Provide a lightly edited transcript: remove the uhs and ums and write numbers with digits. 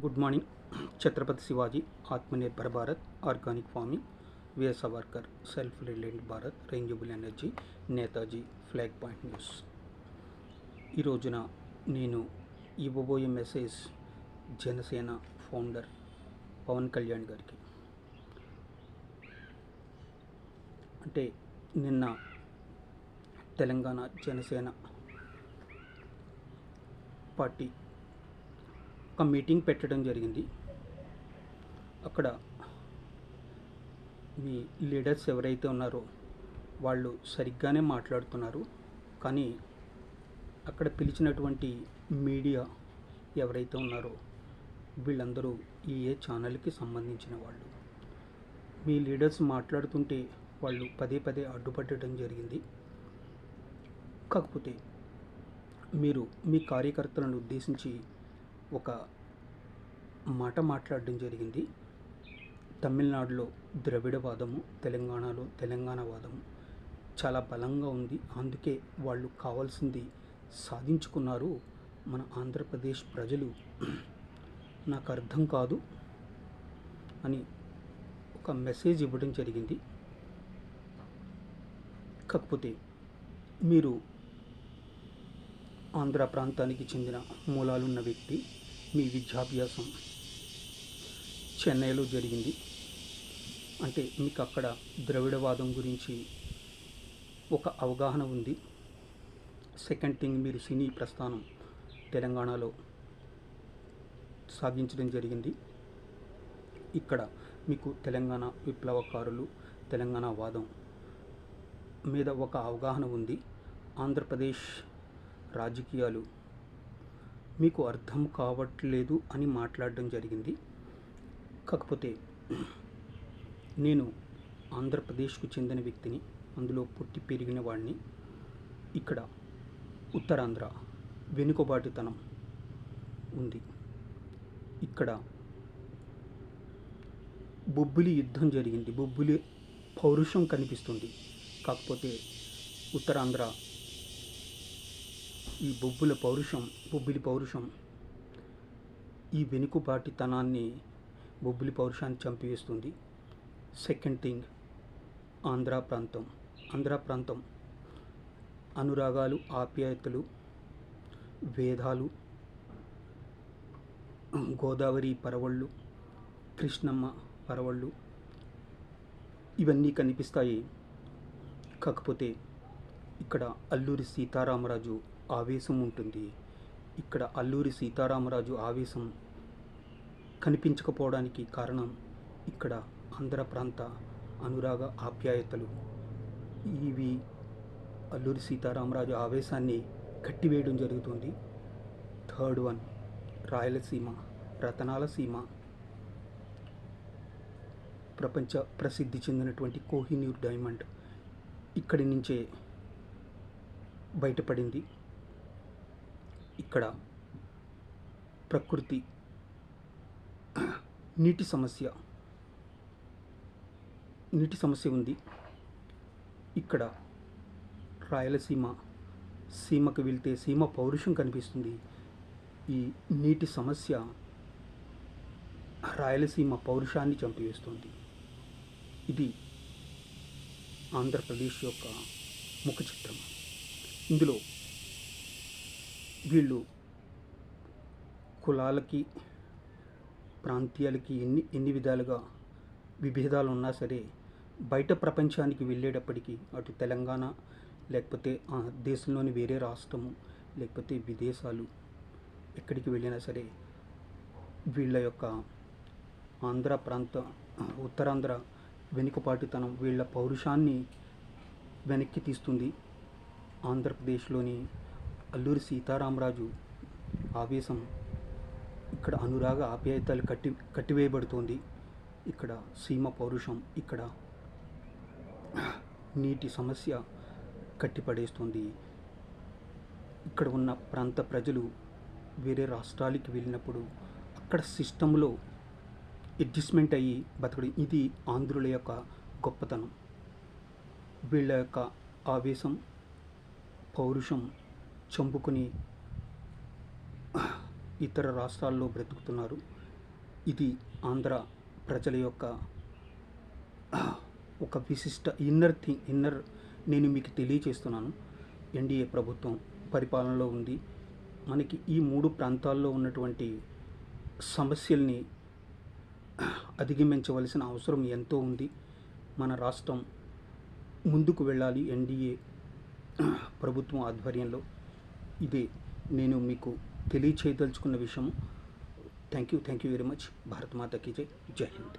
Good morning. Chhatrapati Shivaji, Atmanirbhar Bharat, organic farming, Veer Savarkar, self reliant Bharat, renewable energy, Netaji, flag point news. ఈ రోజున నేను ఇవ్వబోయే మెసేజ్ జనసేన ఫౌండర్ పవన్ కళ్యాణ్ గారికి. అంటే నిన్న తెలంగాణ జనసేన పార్టీ ఒక మీటింగ్ పెట్టడం జరిగింది. అక్కడ మీ లీడర్స్ ఎవరైతే ఉన్నారో వాళ్ళు సరిగ్గానే మాట్లాడుతున్నారు, కానీ అక్కడ పిలిచినటువంటి మీడియా ఎవరైతే ఉన్నారో వీళ్ళందరూ ఏ ఛానల్కి సంబంధించిన వాళ్ళు. మీ లీడర్స్ మాట్లాడుతుంటే వాళ్ళు పదే పదే అడ్డుపట్టడం జరిగింది. కాకపోతే మీరు మీ కార్యకర్తలను ఉద్దేశించి ఒక మాట మాట్లాడడం జరిగింది. తమిళనాడులో ద్రవిడవాదము, తెలంగాణలో తెలంగాణవాదము చాలా బలంగా ఉంది, అందుకే వాళ్ళు కావాల్సింది సాధించుకున్నారు. మన ఆంధ్రప్రదేశ్ ప్రజలు నాకు అర్థం కాదు అని ఒక మెసేజ్ ఇవ్వడం జరిగింది. కాకపోతే మీరు ఆంధ్ర ప్రాంతానికి చెందిన మూలాలున్న వ్యక్తి, మీ విద్యాభ్యాసం చెన్నైలో జరిగింది, అంటే మీకు అక్కడ ద్రవిడవాదం గురించి ఒక అవగాహన ఉంది. సెకండ్ థింగ్, మీరు సినీ ప్రస్థానం తెలంగాణలో సాగించడం జరిగింది. ఇక్కడ మీకు తెలంగాణ విప్లవకారులు, తెలంగాణ వాదం మీద ఒక అవగాహన ఉంది. ఆంధ్రప్రదేశ్ రాజకీయాలు మీకు అర్థం కావట్లేదు అని మాట్లాడడం జరిగింది. కాకపోతే నేను ఆంధ్రప్రదేశ్కు చెందిన వ్యక్తిని, అందులో పుట్టి పెరిగిన వాడిని. ఇక్కడ ఉత్తరాంధ్ర వెనుకబాటుతనం ఉంది. ఇక్కడ బొబ్బిలి యుద్ధం జరిగింది, బొబ్బిలి పౌరుషం కనిపిస్తుంది. కాకపోతే ఉత్తరాంధ్ర ఈ బొబ్బిలి పౌరుషం ఈ వెనుకబాటుతనాన్ని, బొబ్బిలి పౌరుషాన్ని చంపివేస్తుంది. సెకండ్ థింగ్, ఆంధ్ర ప్రాంతం అనురాగాలు, ఆప్యాయతలు, వేదాలు, గోదావరి పరవళ్ళు, కృష్ణమ్మ పరవళ్ళు ఇవన్నీ కనిపిస్తాయి. కాకపోతే ఇక్కడ అల్లూరి సీతారామరాజు ఆవేశం ఉంటుంది. ఇక్కడ అల్లూరి సీతారామరాజు ఆవేశం కనిపించకపోవడానికి కారణం ఇక్కడ ఆంధ్ర ప్రాంత అనురాగ ఆప్యాయతలు. ఇవి అల్లూరి సీతారామరాజు ఆవేశాన్ని కట్టివేయడం జరుగుతుంది. థర్డ్ వన్, రాయలసీమ, రతనాల సీమ, ప్రపంచ ప్రసిద్ధి చెందినటువంటి కోహినూర్ డైమండ్ ఇక్కడి నుంచే బయటపడింది. ఇక్కడ ప్రకృతి, నీటి సమస్య ఉంది. ఇక్కడ సీమకు వెళ్తే సీమ పౌరుషం కనిపిస్తుంది. ఈ నీటి సమస్య రాయలసీమ పౌరుషాన్ని చంపివేస్తుంది. ఇది ఆంధ్రప్రదేశ్ యొక్క ముఖ చిత్రం. ఇందులో వీళ్ళు కులాలకి, ప్రాంతీయాలకి ఎన్ని విధాలుగా విభేదాలు ఉన్నా సరే, బయట ప్రపంచానికి వెళ్ళేటప్పటికీ అటు తెలంగాణ, లేకపోతే దేశంలోని వేరే రాష్ట్రము, లేకపోతే విదేశాలు ఎక్కడికి వెళ్ళినా సరే వీళ్ళ యొక్క ఉత్తరాంధ్ర వెనుకపాటుతనం వీళ్ళ పౌరుషాన్ని వెనక్కి తీస్తుంది. ఆంధ్రప్రదేశ్లోని అల్లూరి సీతారామరాజు ఆవేశం ఇక్కడ అనురాగ ఆప్యాయతలు కట్టివేయబడుతోంది. ఇక్కడ సీమ పౌరుషం, ఇక్కడ నీటి సమస్య కట్టిపడేస్తుంది. ఇక్కడ ఉన్న ప్రాంత ప్రజలు వేరే రాష్ట్రాలకి వెళ్ళినప్పుడు అక్కడ సిస్టంలో అడ్జస్ట్మెంట్ అయ్యి బతకడం, ఇది ఆంధ్రుల యొక్క గొప్పతనం. వీళ్ళ యొక్క ఆవేశం, పౌరుషం చంపుకొని ఇతర రాష్ట్రాల్లో బ్రతుకుతున్నారు. ఇది ఆంధ్ర ప్రజల యొక్క ఒక విశిష్ట ఇన్నర్ నేను మీకు తెలియచేస్తున్నాను. ఎన్డీఏ ప్రభుత్వం పరిపాలనలో ఉంది. మనకి ఈ 3 ప్రాంతాల్లో ఉన్నటువంటి సమస్యల్ని అధిగమించవలసిన అవసరం ఎంతో ఉంది. మన రాష్ట్రం ముందుకు వెళ్ళాలి ఎన్డీఏ ప్రభుత్వం ఆధ్వర్యంలో. ఇదే నేను మీకు తెలియచేయదలుచుకున్న విషయం. Thank you very much. Bharat మాతా కీ జై. జై హింద్.